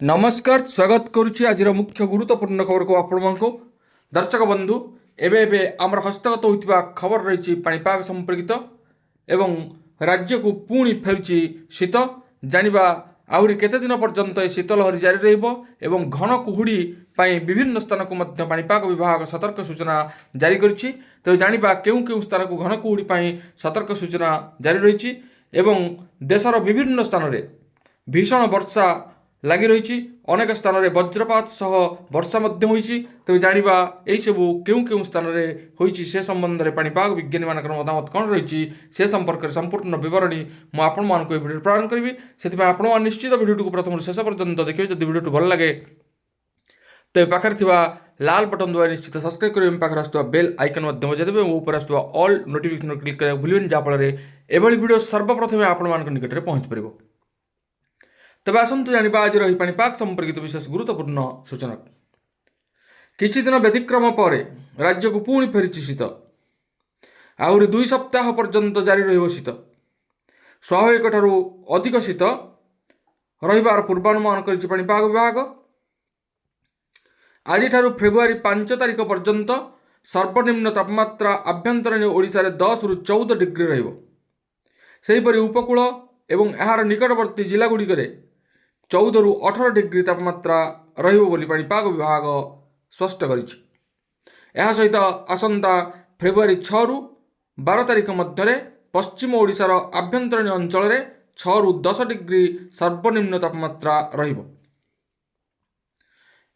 नमस्कार स्वागत करुच्ची आज मुख्य गुरुत्वपूर्ण खबर को आपण दर्शक बंधु एबे आमर हस्तगत होता खबर रही पाणीपाग संपर्कित एवं राज्य को पुणी फेरुची शीत जानिबा आहुरी केते दिन पर्यंत शीतलहरी जारी रहिबो घन कुहुड़ी विभिन्न स्थान को मध्य पाणीपाग विभाग सतर्क सूचना जारी करिछि। तो जानिबा केउं केउं स्थान को घन कुहुड़ी सतर्क सूचना जारी रही देशर विभिन्न स्थान में भीषण वर्षा लगी रही अनेक स्थान में वज्रपात सह वर्षा होइछि। तो जानिबा एई सबु केउं केउं स्थान में होइछि से संबंध में पाणीपाग विज्ञानी मानकर मतामत कौन रही से संपर्क में संपूर्ण विवरणी मुझे आपण मानक भिडियो प्रदान करी से आपण निश्चित भिडियो को प्रथम शेष पर्यंत देखिए। जब भिडियो भल लगे तो पाखे थिबा लाल बटन दबाई निश्चित सब्सक्राइब करेंगे पाखे आसुवा बेल आइकन बजाइदेवे ऊपर आसुवा ऑल नोटिफिकेशन क्लिक करा भूलिबेन जहाँफल एभली भिडियो सर्वप्रथमे आपण मान निकट में पहुँच पार। तबे आसतु जानिबा आज रही पाणीपाग संपर्कित विशेष गुरुत्वपूर्ण सूचना। किछि दिन व्यतिक्रम पर राज्य को पुणी फेरी शीत आहुरी 2 सप्ताह पर्यंत जारी रहिबो शीत स्वाभाविक ठारू अधिक शीत रहिबार पूर्वानुमान करिछि पाणीपाग विभाग। आज फेब्रुआरी 5 तारिख पर्यंत सर्वनिम्न तापमात्रा आभ्यंतरीण ओडिशा रे 10 रु 14 डिग्री रहिबो। सेहिपरि उपकूल एवं एहार निकटवर्ती जिला गुड़िक 14 रु 18 डिग्री तापमात्रा रहिबो बोली पाणीपाग विभाग स्पष्ट करिछि। एहा सहित आसंता फेब्रुआरी 6 रु 12 तारिख मध्य पश्चिम ओडिशार आभ्यंतरीण अंचल में 6 रु 10 डिग्री सर्वनिम्न तापमात्रा रहिबो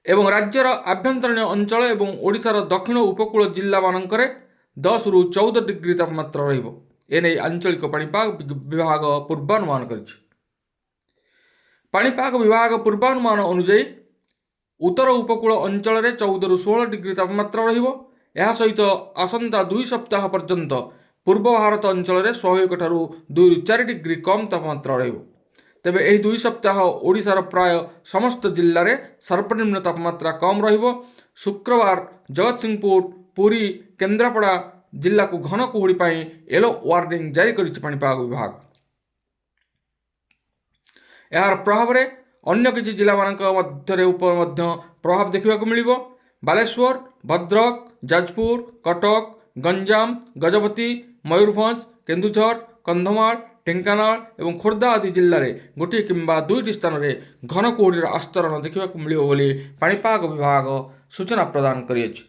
एवं राज्यर आभ्यंतरीण अंचल एवं ओडिशार दक्षिण उपकूल जिला मानकरे 10 रु 14 डिग्री तापमात्रा रहिबो। एने आंचलिक पाणीपाग विभाग पूर्वानुमान करिछि। पाणीपाग विभाग पूर्वानुमान अनुଯାୟୀ उत्तर उपकूल अंचल में 14 रु 16 डिग्री तापमात्रा रहिबो। एहा सहित आसंता 2 सप्ताह पर्यंत पूर्व भारत अंचल में स्वाभाविक ठारू 2 रु 4 डिग्री कम तापमात्रा रहिबो। तेबे एही 2 सप्ताह ओडिशार प्राय समस्त जिल्ला रे सर्वनिम्न तापमात्रा कम रहिबो। शुक्रवार जगतसिंहपुर पुरी केन्द्रापड़ा जिला को घन कुहुड़ी येलो वार्निंग जारी करिछि पाणीपाग विभाग। यार प्रभाव रे अन्य किछि जिला मानक मध्य प्रभाव देखा मिलिबो। बालेश्वर भद्रक जाजपुर कटक गंजाम गजपति मयूरभंज केन्दुझर कंधमाल ढेंकानाल एवं खोर्धा आदि जिले में गोटे किंबा 2टी स्थान में घन कुहुड़ीर आस्तरण देखा मिलिबो बोली पाणीपाग विभाग सूचना प्रदान करिछि।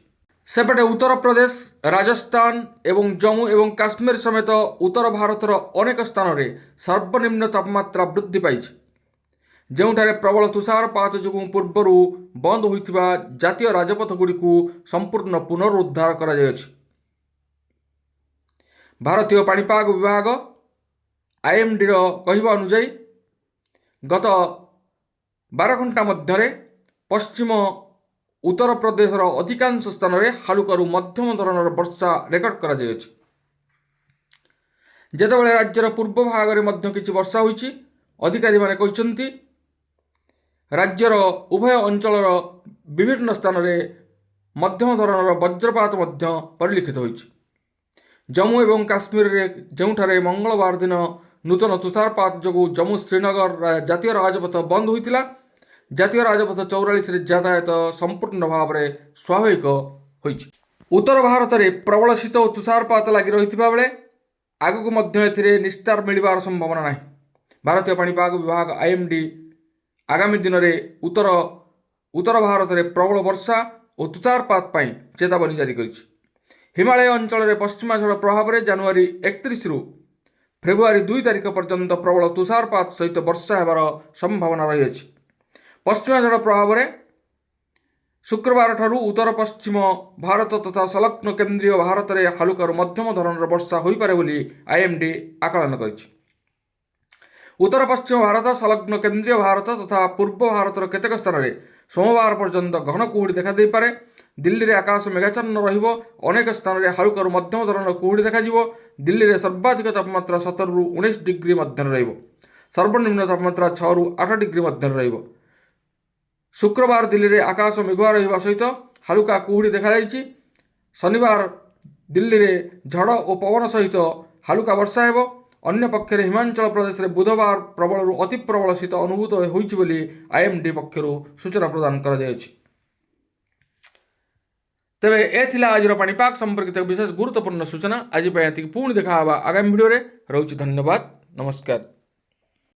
सेपटे उत्तर प्रदेश राजस्थान एवं जम्मू एवं काश्मीर समेत उत्तर भारतर अनेक स्थान में सर्वनिम्न तापमात्रा वृद्धि पाई जोठारे प्रबल तुषारपात जो पूर्वर बंद होता जातीय राजपथ गुड़ी संपूर्ण पुनरुद्धार करा जायछि। भारतीय पाणीपाग विभाग आईएमडी कहवा अनुଯାୟୀ गत 12 घंटा मध्य पश्चिम उत्तर प्रदेशर अधिकांश स्थान में हालुकारु मध्यम धरणर वर्षा रेकर्ड करा जायछि। जेतेबेले राज्यर पूर्व भाग में मध्य किछि वर्षा होइछि। अधिकारी माने कहिसंती राज्यर उभय अंचलर विभिन्न स्थान में मध्यम धरणर वज्रपात मध्य परिलक्षित होइछि। जम्मू एवं काश्मीर रे जोठारे मंगलवार दिन नूतन तुषारपात जो जम्मू श्रीनगर जातीय राजपथ बंद होइतिला जातीय राजपथ 44 यातायात संपूर्ण भाव में स्वाभाविक होइछि। उत्तर भारत में प्रबल शीत और तुषारपात लगी रही बेले आगक मध्य निस्तार मिलवार संभावना नहीं। भारतीय पाणीपाग विभाग आईएमडी आगामी दिन में उत्तर भारत में प्रबल वर्षा और तुषारपात चेतावनी जारी करिछि। हिमालय अंचल में पश्चिमा झड़ प्रभाव में जनवरी 31 रु फेब्रुआरी 2 तारिख पर्यंत प्रबल तुषारपात सहित वर्षा होबार संभावना रही है। पश्चिमा झड़ प्रभाव में शुक्रवार ठारू उत्तर पश्चिम भारत तथा संलग्न केन्द्रीय भारत में हालुकारु मध्यम धरणर वर्षा हो पारे बोली आईएमडी आकलन करिछि। उत्तर पश्चिम भारत संलग्न केन्द्रीय भारत तथा पूर्व भारतर केतेक स्थान में सोमवार पर्यंत घन कुहुड़ी देखा दे पारे। दिल्ली में आकाश मेघाच्छन्न रहिबो। अनेक स्थान में हालुकारु मध्यम धरणर कुहुड़ी देखा। दिल्ली में सर्वाधिक तापमात्रा 17 रु 19 डिग्री मध्य रहिबो। सर्वनिम्न तापमात्रा 6 रु 8 डिग्री मध्य रहिबो। शुक्रवार दिल्ली में आकाश मेघुआ रहिबा सहित हालुका कुहुड़ी देखा जाइछि। शनिवार दिल्ली में झड़ और पवन सहित हालुका वर्षा हेबो। अन्य पक्षरे हिमाचल प्रदेश में बुधवार प्रबल अति प्रबल शीत अनुभूत होइछि बोली आईएमडी पक्षरु सूचना प्रदान करा जायछि। तेबे ए थिला आजिर पाणीपाग संपर्कित विशेष गुरुत्वपूर्ण सूचना। आज पुणी देखा आगामी भिडियो रे। रहउछि धन्यवाद, नमस्कार।